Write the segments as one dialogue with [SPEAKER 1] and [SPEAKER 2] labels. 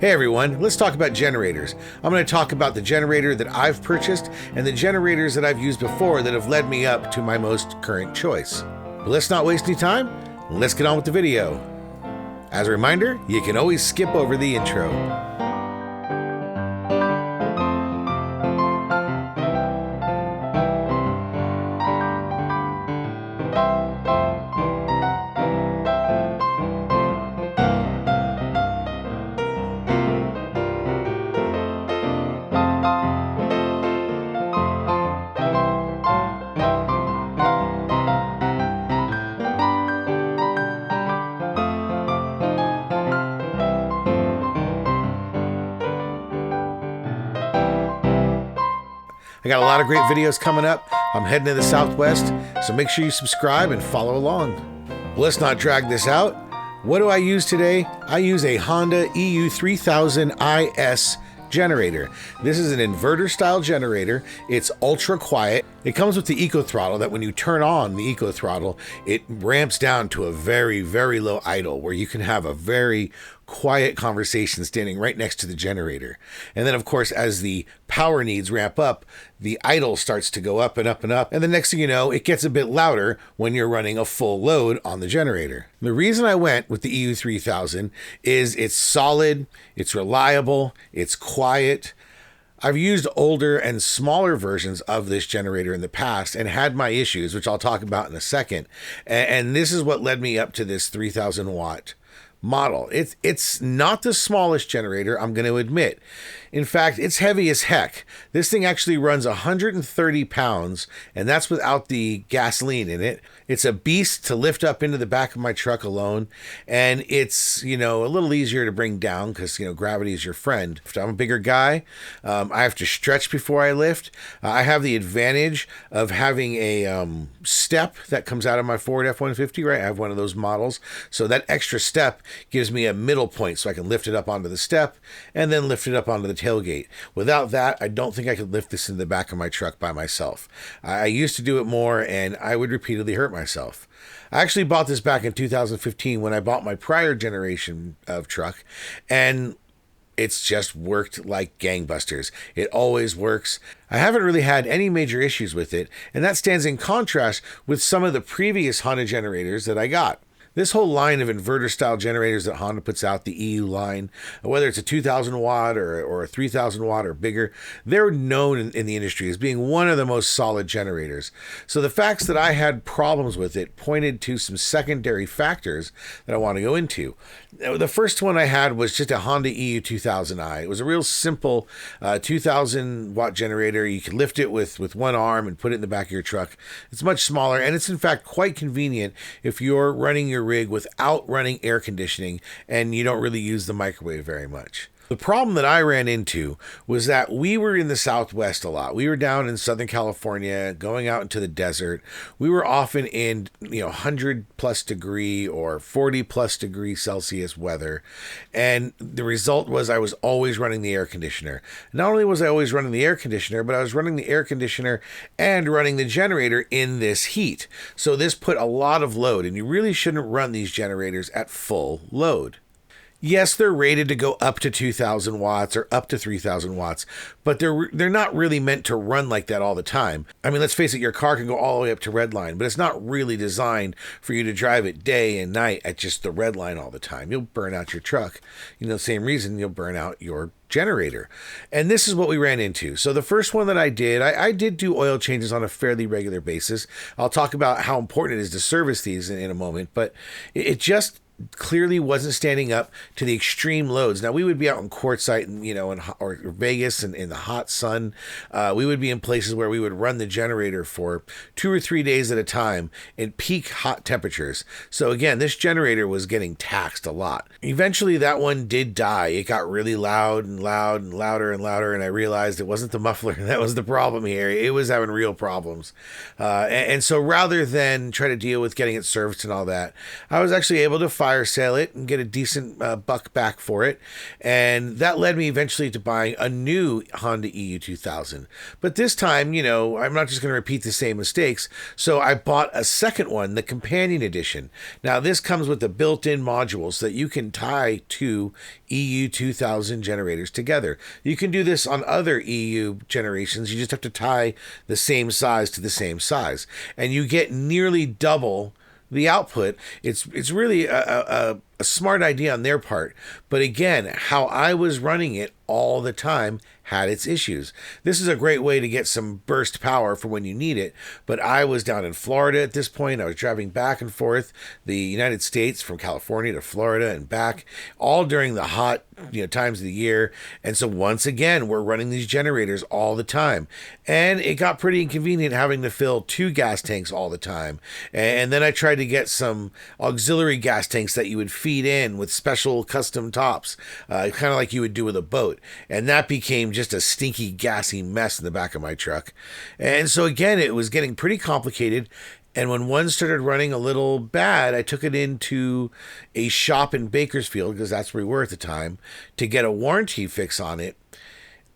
[SPEAKER 1] Hey everyone, let's talk about generators. I'm going to talk about the generator that I've purchased and the generators that I've used before that have led me up to my most current choice. But let's not waste any time, let's get on with the video. As a reminder, you can always skip over the intro. I got a lot of great videos coming up. I'm heading to the Southwest, so make sure you subscribe and follow along. Let's not drag this out. What do I use today? I use a Honda EU3000 IS generator. This is an inverter style generator. It's ultra quiet. It comes with the eco throttle that when you turn on the eco throttle, it ramps down to a very, very low idle where you can have a very quiet conversation standing right next to the generator. And then of course, as the power needs ramp up, the idle starts to go up and up and up. And the next thing you know, it gets a bit louder when you're running a full load on the generator. The reason I went with the EU3000 is it's solid, it's reliable, it's quiet. I've used older and smaller versions of this generator in the past and had my issues, which I'll talk about in a second. And this is what led me up to this 3000 watt model. It's not the smallest generator, I'm going to admit. In fact, it's heavy as heck. This thing actually runs 130 pounds, and that's without the gasoline in it. It's a beast to lift up into the back of my truck alone, and it's, a little easier to bring down because, gravity is your friend. If I'm a bigger guy, I have to stretch before I lift. I have the advantage of having a step that comes out of my Ford F-150, right? I have one of those models, so that extra step gives me a middle point so I can lift it up onto the step and then lift it up onto the tailgate. Without that, I don't think I could lift this in the back of my truck by myself. I used to do it more and I would repeatedly hurt myself. I actually bought this back in 2015 when I bought my prior generation of truck, and it's just worked like gangbusters. It always works. I haven't really had any major issues with it, and that stands in contrast with some of the previous Honda generators that I got. This whole line of inverter style generators that Honda puts out, the EU line, whether it's a 2000 watt or a 3000 watt or bigger, they're known in the industry as being one of the most solid generators. So the facts that I had problems with it pointed to some secondary factors that I want to go into. The first one I had was just a Honda EU2000i. It was a real simple 2000 watt generator. You could lift it with one arm and put it in the back of your truck. It's much smaller, and it's in fact quite convenient if you're running your rig without running air conditioning and you don't really use the microwave very much. The problem that I ran into was that we were in the Southwest a lot. We were down in Southern California, going out into the desert. We were often in 100 plus degree or 40 plus degree Celsius weather. And the result was I was always running the air conditioner. Not only was I always running the air conditioner, but I was running the air conditioner and running the generator in this heat. So this put a lot of load, and you really shouldn't run these generators at full load. Yes, they're rated to go up to 2,000 watts or up to 3,000 watts, but they're not really meant to run like that all the time. I mean, let's face it, your car can go all the way up to red line, but it's not really designed for you to drive it day and night at just the red line all the time. You'll burn out your truck. The same reason you'll burn out your generator. And this is what we ran into. So the first one that I did do oil changes on a fairly regular basis. I'll talk about how important it is to service these in a moment, but it just clearly wasn't standing up to the extreme loads. Now, we would be out in Quartzsite, or Vegas and in the hot sun. We would be in places where we would run the generator for 2 or 3 days at a time in peak hot temperatures. So again, this generator was getting taxed a lot. Eventually, that one did die. It got really loud and loud and louder and louder, and I realized it wasn't the muffler that was the problem here. It was having real problems. And so rather than try to deal with getting it serviced and all that, I was actually able to find fire sale it and get a decent buck back for it. And that led me eventually to buying a new Honda EU2000. But this time, you know, I'm not just going to repeat the same mistakes. So I bought a second one, the Companion Edition. Now, this comes with the built-in modules that you can tie two EU2000 generators together. You can do this on other EU generations. You just have to tie the same size to the same size. And you get nearly double the output. It's really a smart idea on their part. But again, how I was running it all the time had its issues. This is a great way to get some burst power for when you need it. But I was down in Florida at this point. I was driving back and forth the United States from California to Florida and back, all during the hot, you know, times of the year. And so once again, we're running these generators all the time. And it got pretty inconvenient having to fill 2 gas tanks all the time. And then I tried to get some auxiliary gas tanks that you would feed in with special custom tops, kind of like you would do with a boat. And that became just a stinky, gassy mess in the back of my truck. And so again, it was getting pretty complicated. And when one started running a little bad, I took it into a shop in Bakersfield, because that's where we were at the time, to get a warranty fix on it.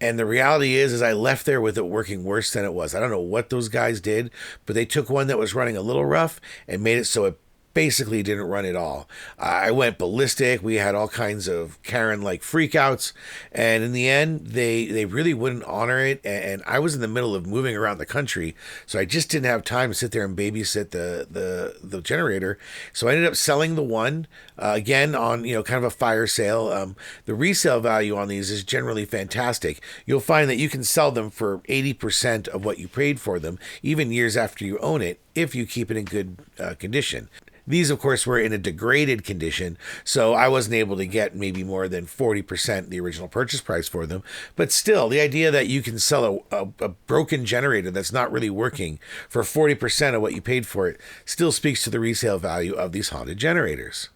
[SPEAKER 1] And the reality is I left there with it working worse than it was. I don't know what those guys did, but they took one that was running a little rough and made it so it basically didn't run at all. I went ballistic. We had all kinds of Karen-like freakouts. And in the end, they really wouldn't honor it. And I was in the middle of moving around the country, so I just didn't have time to sit there and babysit the generator. So I ended up selling the one, again, on, you know, kind of a fire sale. The resale value on these is generally fantastic. You'll find that you can sell them for 80% of what you paid for them, even years after you own it, if you keep it in good condition. These, of course, were in a degraded condition, so I wasn't able to get maybe more than 40% the original purchase price for them. But still, the idea that you can sell a broken generator that's not really working for 40% of what you paid for it still speaks to the resale value of these Honda generators.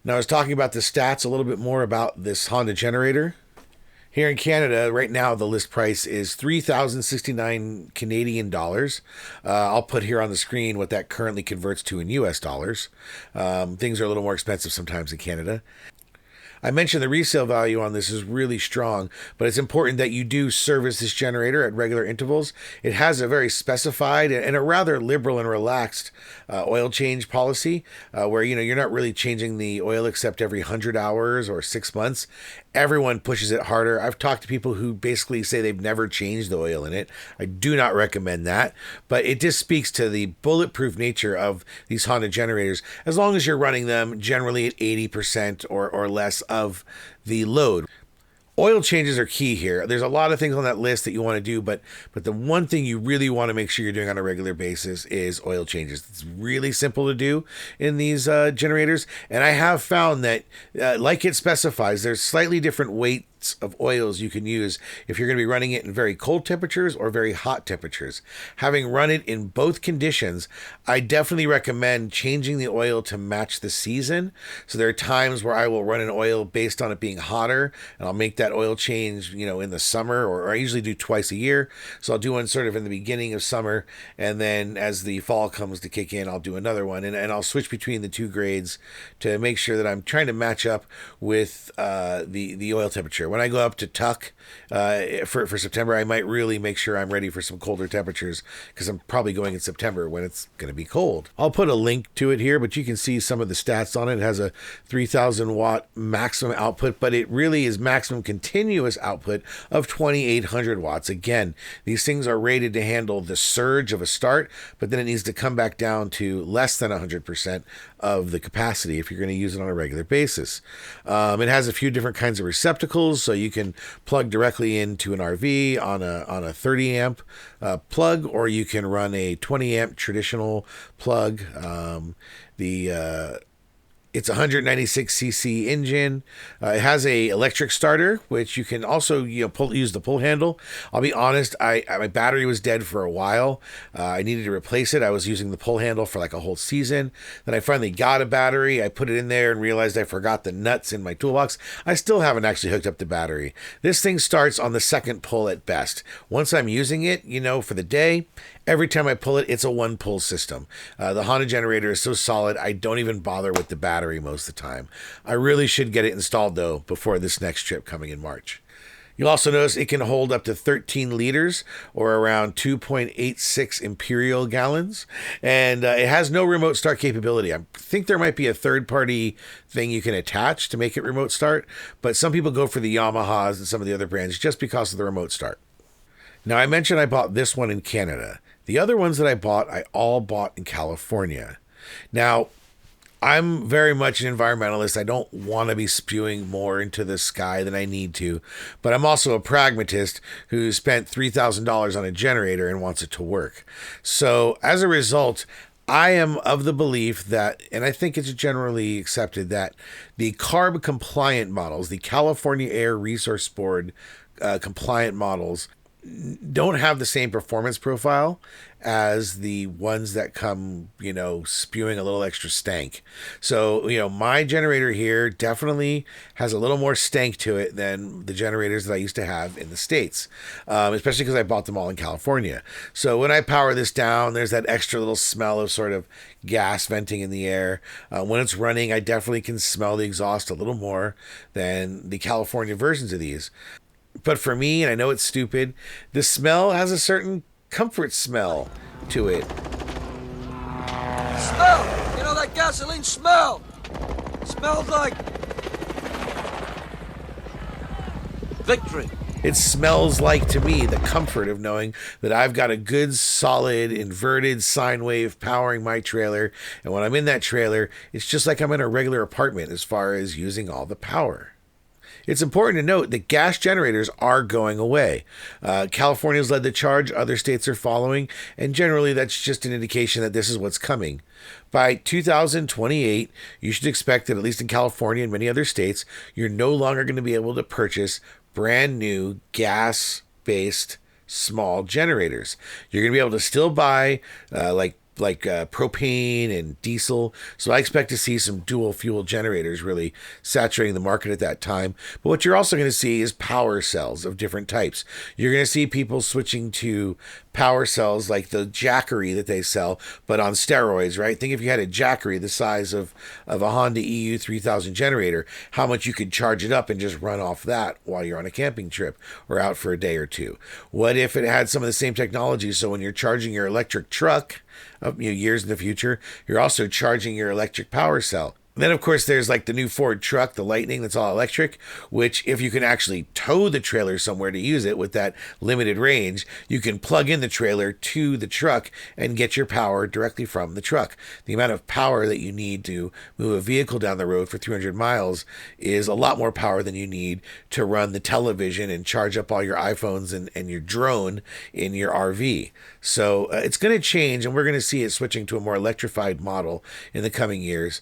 [SPEAKER 1] Now, I was talking about the stats a little bit more about this Honda generator. Here in Canada, right now, the list price is 3,069 Canadian dollars. I'll put here on the screen what that currently converts to in US dollars. Things are a little more expensive sometimes in Canada. I mentioned the resale value on this is really strong, but it's important that you do service this generator at regular intervals. It has a very specified and a rather liberal and relaxed oil change policy, where, you know, you're not really changing the oil except every 100 hours or 6 months. Everyone pushes it harder. I've talked to people who basically say they've never changed the oil in it. I do not recommend that, but it just speaks to the bulletproof nature of these Honda generators, as long as you're running them generally at 80% or less of the load. Oil changes are key here. There's a lot of things on that list that you want to do, but the one thing you really want to make sure you're doing on a regular basis is oil changes. It's really simple to do in these generators, and I have found that, like it specifies, there's slightly different weights of oils you can use if you're going to be running it in very cold temperatures or very hot temperatures. Having run it in both conditions, I definitely recommend changing the oil to match the season. So there are times where I will run an oil based on it being hotter, and I'll make that oil change, you know, in the summer, or I usually do twice a year. So I'll do one sort of in the beginning of summer, and then as the fall comes to kick in, I'll do another one, and I'll switch between the two grades to make sure that I'm trying to match up with the oil temperature. When I go up to tuck for September, I might really make sure I'm ready for some colder temperatures, because I'm probably going in September when it's going to be cold. I'll put a link to it here, but you can see some of the stats on it. It has a 3,000 watt maximum output, but it really is maximum continuous output of 2,800 watts. Again, these things are rated to handle the surge of a start, but then it needs to come back down to less than 100% of the capacity if you're going to use it on a regular basis. It has a few different kinds of receptacles, so you can plug directly into an RV on a 30 amp plug, or you can run a 20 amp traditional plug. It's a 196cc engine. It has a electric starter, which you can also, you know, use the pull handle. I'll be honest, my battery was dead for a while. I needed to replace it. I was using the pull handle for like a whole season. Then I finally got a battery. I put it in there and realized I forgot the nuts in my toolbox. I still haven't actually hooked up the battery. This thing starts on the second pull at best. Once I'm using it, you know, for the day, every time I pull it, it's a one pull system. The Honda generator is so solid, I don't even bother with the battery most of the time. I really should get it installed though before this next trip coming in March. You'll also notice it can hold up to 13 liters or around 2.86 imperial gallons. And it has no remote start capability. I think there might be a third-party thing you can attach to make it remote start, but some people go for the Yamahas and some of the other brands just because of the remote start. Now, I mentioned I bought this one in Canada. The other ones that I all bought in California. Now, I'm very much an environmentalist. I don't want to be spewing more into the sky than I need to, but I'm also a pragmatist who spent $3,000 on a generator and wants it to work. So as a result, I am of the belief that, and I think it's generally accepted, that the CARB compliant models, the California Air Resource Board compliant models, don't have the same performance profile as the ones that come, spewing a little extra stank. So, my generator here definitely has a little more stank to it than the generators that I used to have in the States, especially because I bought them all in California. So when I power this down, there's that extra little smell of sort of gas venting in the air. When it's running, I definitely can smell the exhaust a little more than the California versions of these. But for me, and I know it's stupid, the smell has a certain comfort smell to it.
[SPEAKER 2] Smell! That gasoline smell! Smells like victory.
[SPEAKER 1] It smells like, to me, the comfort of knowing that I've got a good, solid, inverted sine wave powering my trailer. And when I'm in that trailer, it's just like I'm in a regular apartment as far as using all the power. It's important to note that gas generators are going away. California's led the charge, other states are following, and generally that's just an indication that this is what's coming. By 2028, you should expect that, at least in California and many other states, you're no longer going to be able to purchase brand new gas-based small generators. You're going to be able to still buy like propane and diesel. So I expect to see some dual fuel generators really saturating the market at that time. But what you're also going to see is power cells of different types. You're going to see people switching to power cells like the Jackery that they sell, but on steroids, right? Think if you had a Jackery the size of a Honda EU 3000 generator, how much you could charge it up and just run off that while you're on a camping trip or out for a day or two. What if it had some of the same technology, so when you're charging your electric truck, years in the future, you're also charging your electric power cell? Then, of course, there's like the new Ford truck, the Lightning, that's all electric, which if you can actually tow the trailer somewhere to use it with that limited range, you can plug in the trailer to the truck and get your power directly from the truck. The amount of power that you need to move a vehicle down the road for 300 miles is a lot more power than you need to run the television and charge up all your iPhones and your drone in your RV. So it's going to change, and we're going to see it switching to a more electrified model in the coming years.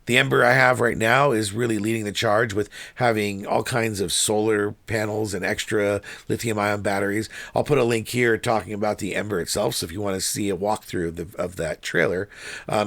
[SPEAKER 1] The Ember I have right now is really leading the charge with having all kinds of solar panels and extra lithium-ion batteries. I'll put a link here talking about the Ember itself, so if you want to see a walkthrough of that trailer,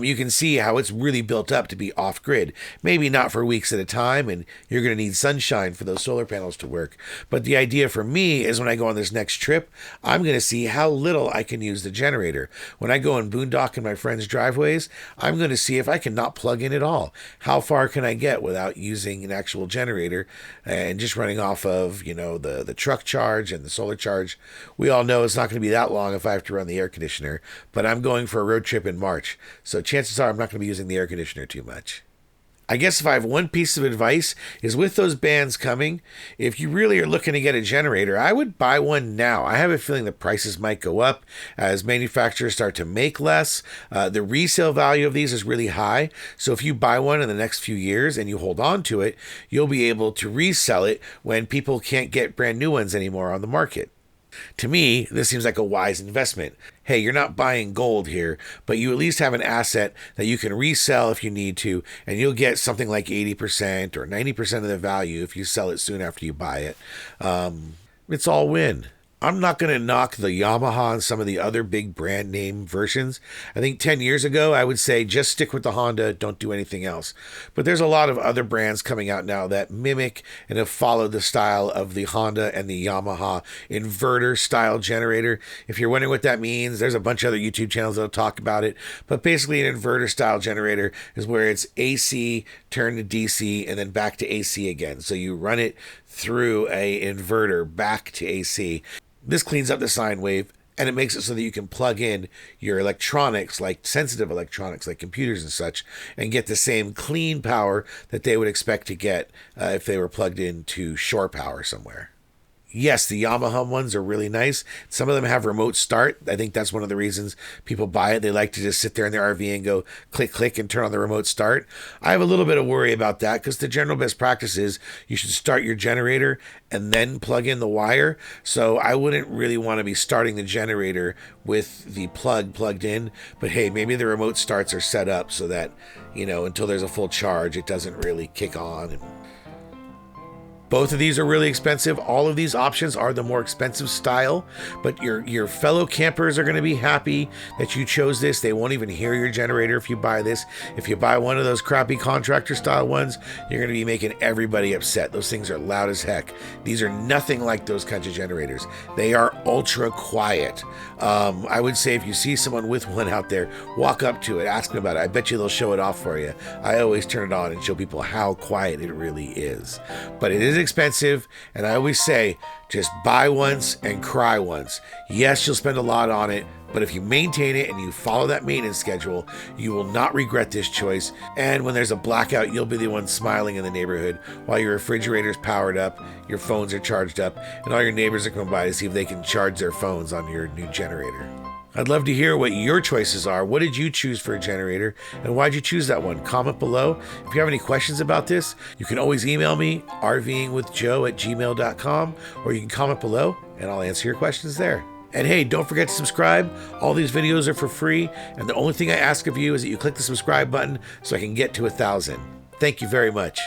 [SPEAKER 1] you can see how it's really built up to be off-grid. Maybe not for weeks at a time, and you're going to need sunshine for those solar panels to work. But the idea for me is when I go on this next trip, I'm going to see how little I can use the generator. When I go and boondock in my friends' driveways, I'm going to see if I can not plug in at all. How far can I get without using an actual generator and just running off of, the truck charge and the solar charge? We all know it's not going to be that long if I have to run the air conditioner, but I'm going for a road trip in March, so chances are I'm not going to be using the air conditioner too much. I guess if I have one piece of advice is with those bans coming, if you really are looking to get a generator, I would buy one now. I have a feeling the prices might go up as manufacturers start to make less. The resale value of these is really high. So if you buy one in the next few years and you hold on to it, you'll be able to resell it when people can't get brand new ones anymore on the market. To me, this seems like a wise investment. Hey, you're not buying gold here, but you at least have an asset that you can resell if you need to, and you'll get something like 80% or 90% of the value if you sell it soon after you buy it. It's all win. I'm not going to knock the Yamaha and some of the other big brand name versions. I think 10 years ago, I would say just stick with the Honda, don't do anything else. But there's a lot of other brands coming out now that mimic and have followed the style of the Honda and the Yamaha inverter style generator. If you're wondering what that means, there's a bunch of other YouTube channels that'll talk about it. But basically an inverter style generator is where it's AC, turn to DC, and then back to AC again. So you run it through a inverter back to AC. This cleans up the sine wave, and it makes it so that you can plug in your electronics, like sensitive electronics, like computers and such, and get the same clean power that they would expect to get if they were plugged into shore power somewhere. Yes, the Yamaha ones are really nice. Some of them have remote start. I think that's one of the reasons people buy it. They like to just sit there in their RV and go click, click, and turn on the remote start. I have a little bit of worry about that because the general best practice is you should start your generator and then plug in the wire. So I wouldn't really want to be starting the generator with the plug plugged in. But hey, maybe the remote starts are set up so that, you know, until there's a full charge, it doesn't really kick on. Both of these are really expensive. All of these options are the more expensive style, but your fellow campers are going to be happy that you chose this. They won't even hear your generator if you buy this. If you buy one of those crappy contractor style ones, you're going to be making everybody upset. Those things are loud as heck. These are nothing like those kinds of generators. They are ultra quiet. I would say if you see someone with one out there, walk up to it, ask them about it. I bet you they'll show it off for you. I always turn it on and show people how quiet it really is. But it is expensive, and I always say just buy once and cry once. Yes, you'll spend a lot on it, but if you maintain it and you follow that maintenance schedule, you will not regret this choice. And when there's a blackout, you'll be the one smiling in the neighborhood while your refrigerator's powered up, your phones are charged up, and all your neighbors are coming by to see if they can charge their phones on your new generator. I'd love to hear what your choices are. What did you choose for a generator, and why'd you choose that one? Comment below. If you have any questions about this, you can always email me, RVingWithJoe@gmail.com, or you can comment below, and I'll answer your questions there. And hey, don't forget to subscribe. All these videos are for free, and the only thing I ask of you is that you click the subscribe button so I can get to 1,000. Thank you very much.